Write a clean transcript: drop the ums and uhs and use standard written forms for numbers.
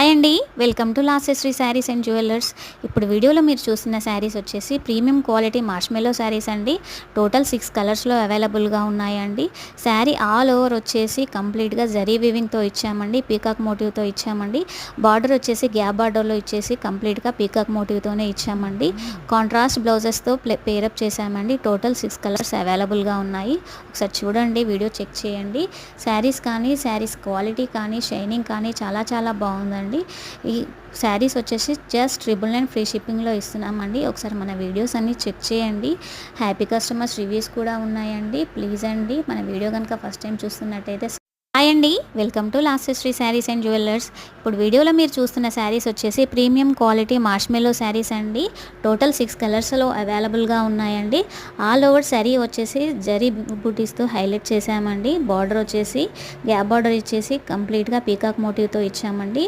Hi అండి, welcome to Lasyasri saris and jewellers. ఇప్పుడు వీడియోలో మీరు చూస్తున్న శారీస్ వచ్చేసి ప్రీమియం క్వాలిటీ మార్ష్మెల్లో శారీస్ అండి. టోటల్ 6 కలర్స్లో అవైలబుల్గా ఉన్నాయండి. శారీ ఆల్ ఓవర్ వచ్చేసి కంప్లీట్గా జరీ వీవింగ్తో ఇచ్చామండి, పీకాక్ మోటివ్తో ఇచ్చామండి. బార్డర్ వచ్చేసి గ్యాప్ బార్డర్లో ఇచ్చేసి కంప్లీట్గా పీకాక్ మోటివ్తోనే ఇచ్చామండి. కాంట్రాస్ట్ బ్లౌజెస్తో పేరప్ చేశామండి. టోటల్ 6 కలర్స్ అవైలబుల్గా ఉన్నాయి. ఒకసారి చూడండి, వీడియో చెక్ చేయండి. శారీస్ కానీ శారీస్ క్వాలిటీ కానీ షైనింగ్ కానీ చాలా చాలా బాగుందండి. ఈ శారీస్ వచ్చేసి జస్ట్ 999 ఫ్రీ షిప్పింగ్లో ఇస్తున్నామండి. ఒకసారి మన వీడియోస్ అన్నీ చెక్ చేయండి. హ్యాపీ కస్టమర్స్ రివ్యూస్ కూడా ఉన్నాయండి. ప్లీజ్ అండి, మన వీడియో కనుక ఫస్ట్ టైం చూస్తున్నట్టయితే హాయ్ అండి, welcome to Lasyasri saris and jewellers. ఇప్పుడు వీడియోలో మీరు చూస్తున్న శారీస్ వచ్చేసి ప్రీమియం క్వాలిటీ మార్ష్మెల్లో శారీస్ అండి. టోటల్ 6 కలర్స్లో అవైలబుల్గా ఉన్నాయండి. ఆల్ ఓవర్ శారీ వచ్చేసి జరీ బూటీస్తో హైలైట్ చేసామండి. బార్డర్ వచ్చేసి గ్యాప్ బార్డర్ ఇచ్చేసి కంప్లీట్గా పీకాక్ మోటివ్తో ఇచ్చామండి.